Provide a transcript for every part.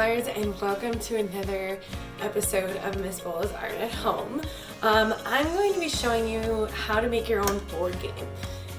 scholars, and welcome to another episode of Miss Bola's Art at Home. I'm going to be showing you how to make your own board game.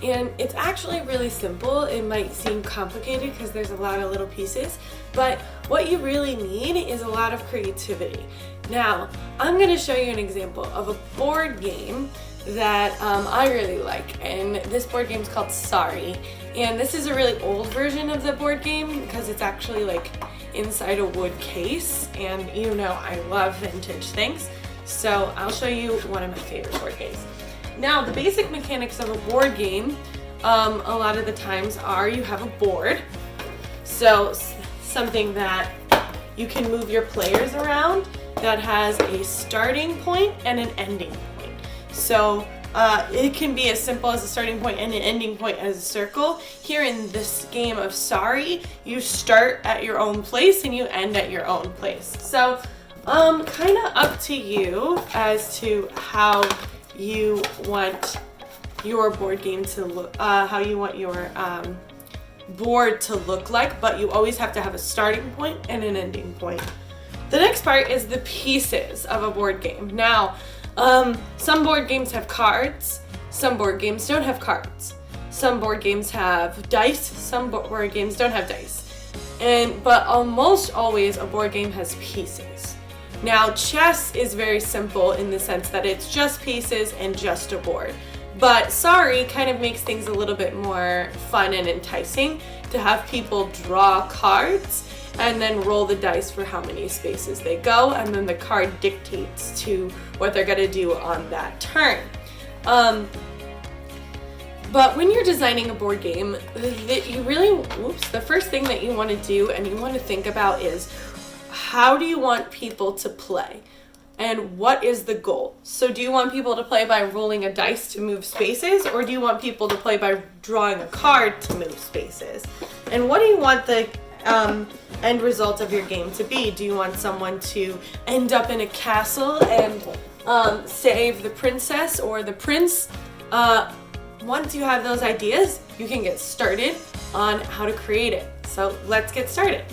And it's actually really simple. It might seem complicated because there's a lot of little pieces, but what you really need is a lot of creativity. Now, I'm going to show you an example of a board game that I really like, and this board game is called Sorry. And this is a really old version of the board game because it's actually like inside a wood case, and you know I love vintage things, so I'll show you one of my favorite board games. Now, the basic mechanics of a board game a lot of the times are you have a board, so something that you can move your players around that has a starting point and an ending point. So it can be as simple as a starting point and an ending point as a circle. Here in this game of Sorry, you start at your own place and you end at your own place. So kind of up to you as to how you want your board game to look, how you want your board to look like, but you always have to have a starting point and an ending point. The next part is the pieces of a board game. Now, some board games have cards, some board games don't have cards. Some board games have dice, some board games don't have dice. But almost always a board game has pieces. Now, chess is very simple in the sense that it's just pieces and just a board. But Sorry kind of makes things a little bit more fun and enticing to have people draw cards and then roll the dice for how many spaces they go, and then the card dictates to what they're gonna do on that turn. But when you're designing a board game, the first thing that you want to do and you want to think about is how do you want people to play? And what is the goal? So do you want people to play by rolling a dice to move spaces, or do you want people to play by drawing a card to move spaces? And what do you want the end result of your game to be? Do you want someone to end up in a castle and save the princess or the prince? Once you have those ideas, you can get started on how to create it. So let's get started.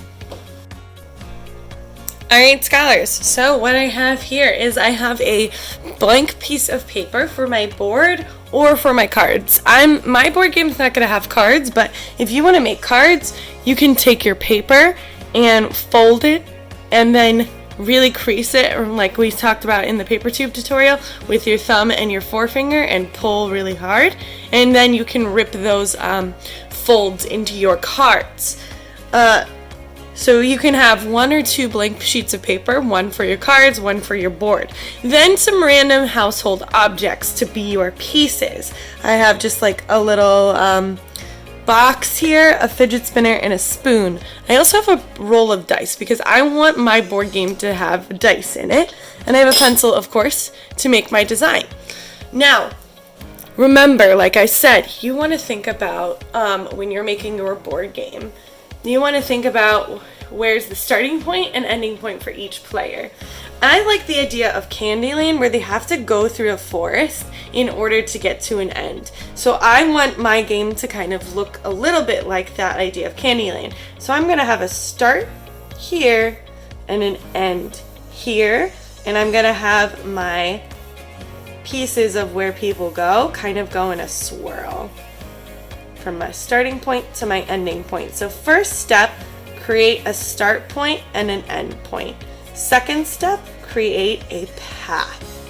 Alright, scholars, so what I have here is I have a blank piece of paper for my board or for my cards. My board game's not going to have cards, but if you want to make cards, you can take your paper and fold it and then really crease it, or like we talked about in the paper tube tutorial, with your thumb and your forefinger and pull really hard, and then you can rip those folds into your cards. So you can have one or two blank sheets of paper, one for your cards, one for your board. Then some random household objects to be your pieces. I have just like a little box here, a fidget spinner, and a spoon. I also have a roll of dice because I want my board game to have dice in it. And I have a pencil, of course, to make my design. Now, remember, like I said, you want to think about when you're making your board game, you want to think about where's the starting point and ending point for each player. I like the idea of Candyland where they have to go through a forest in order to get to an end. So I want my game to kind of look a little bit like that idea of Candyland. So I'm going to have a start here and an end here, and I'm going to have my pieces of where people go kind of go in a swirl from my starting point to my ending point. So first step, create a start point and an end point. Second step, create a path.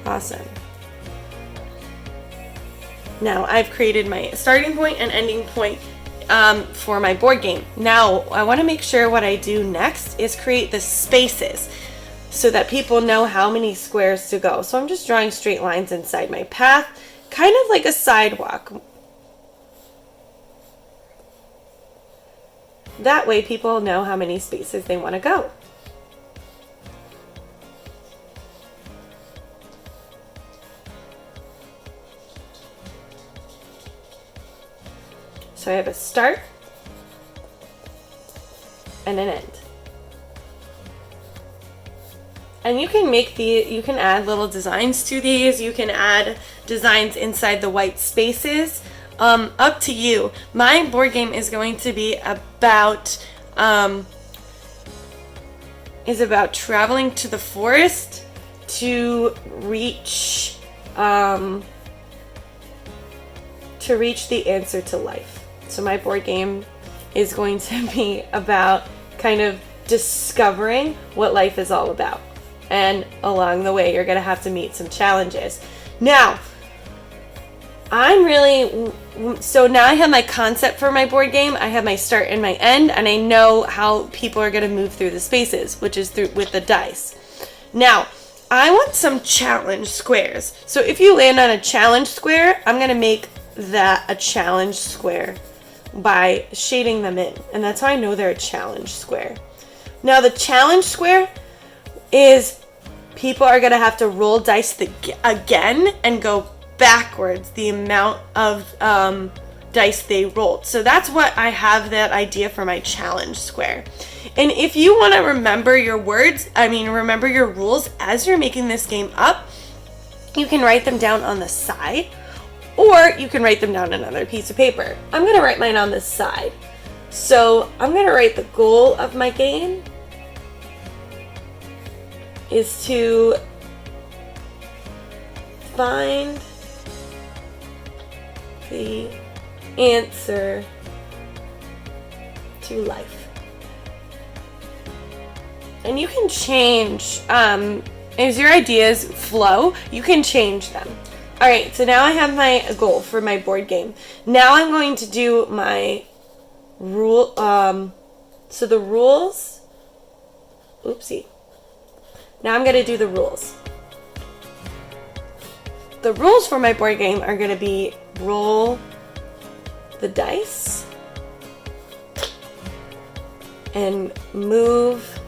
Awesome. Now I've created my starting point and ending point for my board game. Now I want to make sure what I do next is create the spaces so that people know how many squares to go. So I'm just drawing straight lines inside my path, kind of like a sidewalk. That way people know how many spaces they want to go. So I have a start and an end. And you can add little designs to these. You can add designs inside the white spaces. up to you. My board game is going to be about traveling to the forest to reach the answer to life. So my board game is going to be about kind of discovering what life is all about. And along the way, you're going to have to meet some challenges. Now, so now I have my concept for my board game. I have my start and my end, and I know how people are going to move through the spaces, which is with the dice. Now, I want some challenge squares. So if you land on a challenge square, I'm going to make that a challenge square by shading them in. And that's how I know they're a challenge square. Now, the challenge square is people are going to have to roll dice again and go backwards the amount of dice they rolled. So that's what I have that idea for my challenge square. And if you want to remember your remember your rules as you're making this game up, you can write them down on the side, or you can write them down on another piece of paper. I'm going to write mine on this side. So I'm going to write the goal of my game is to find the answer to life. And you can change, as your ideas flow, you can change them. All right, so now I have my goal for my board game. Now I'm going to do my rule, so the rules, oopsie. Now I'm going to do the rules. The rules for my board game are going to be roll the dice and move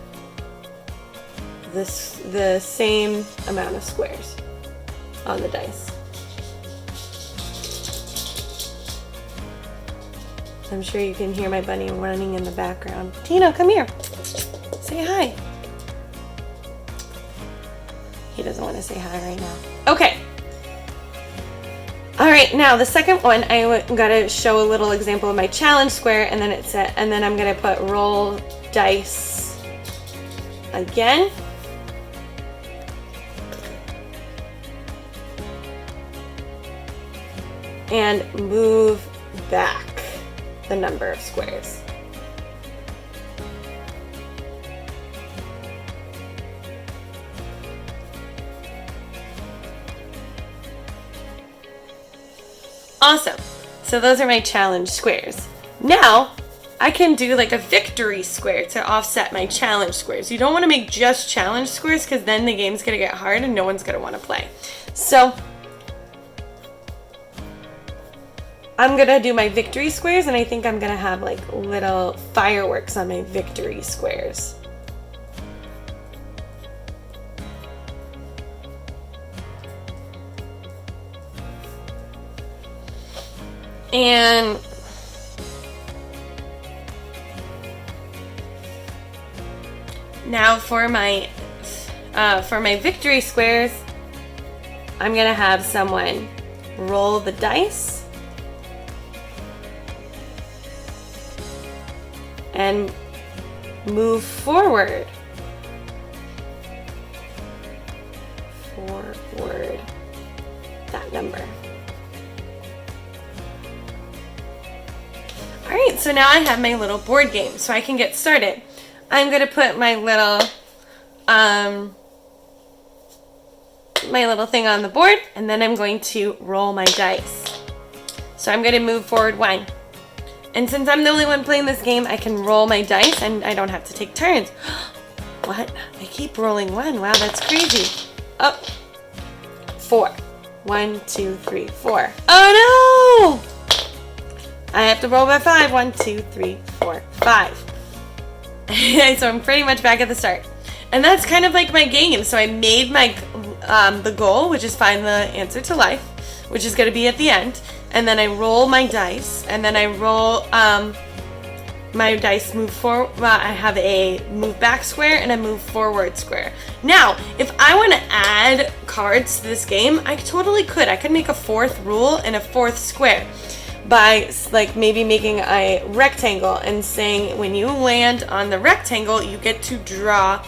the same amount of squares on the dice. I'm sure you can hear my bunny running in the background. Tino, come here. Say hi. He doesn't want to say hi right now. Okay. All right, now the second one, I'm gonna show a little example of my challenge square, and then I'm gonna put roll dice again. And move back the number of squares. Awesome. So those are my challenge squares. Now, I can do like a victory square to offset my challenge squares. You don't want to make just challenge squares because then the game's going to get hard and no one's going to want to play. So I'm going to do my victory squares, and I think I'm going to have like little fireworks on my victory squares. And now for my victory squares, I'm going to have someone roll the dice and move forward that number. All right, so now I have my little board game, so I can get started. I'm going to put my little thing on the board, and then I'm going to roll my dice. So I'm going to move forward 1. And since I'm the only one playing this game, I can roll my dice and I don't have to take turns. What? I keep rolling 1. Wow, that's crazy. Up. 4. 1, 2, 3, 4. Oh no! I have to roll by 5. 1, 2, 3, 4, 5. So I'm pretty much back at the start. And that's kind of like my game. So I made my the goal, which is find the answer to life, which is going to be at the end. And then I roll my dice, and then I roll my dice move forward. I have a move back square and a move forward square. Now, if I want to add cards to this game, I totally could. I could make a 4th rule and a 4th square. by like maybe making a rectangle and saying when you land on the rectangle, you get to draw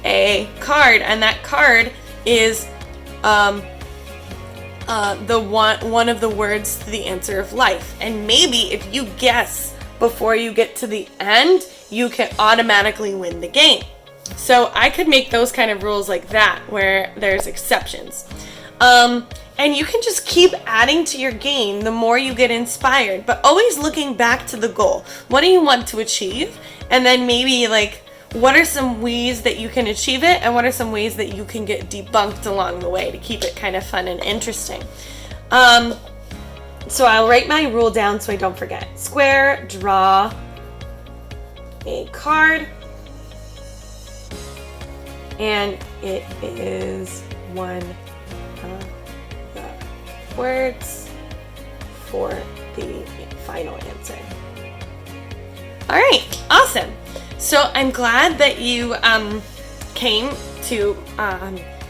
a card, and that card is the one of the words to the answer of life. And maybe if you guess before you get to the end, you can automatically win the game. So I could make those kind of rules like that where there's exceptions. And you can just keep adding to your game the more you get inspired, but always looking back to the goal. What do you want to achieve? And then maybe like, what are some ways that you can achieve it, and what are some ways that you can get debunked along the way to keep it kind of fun and interesting? So I'll write my rule down so I don't forget. Square, draw a card, and it is one of the words for the final answer. All right, awesome. So I'm glad that you came to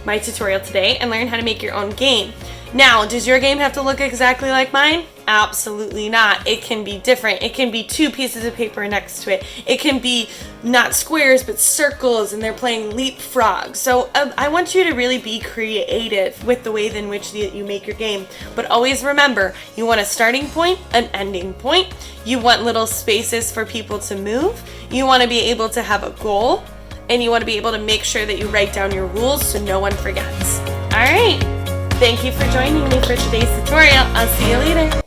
my tutorial today and learned how to make your own game. Now, does your game have to look exactly like mine? Absolutely not. It can be different. It can be two pieces of paper next to it. It can be not squares but circles, and they're playing leapfrog. So I want you to really be creative with the way in which you make your game. But always remember, you want a starting point, an ending point. You want little spaces for people to move. You want to be able to have a goal, and you want to be able to make sure that you write down your rules so no one forgets. All right. Thank you for joining me for today's tutorial. I'll see you later.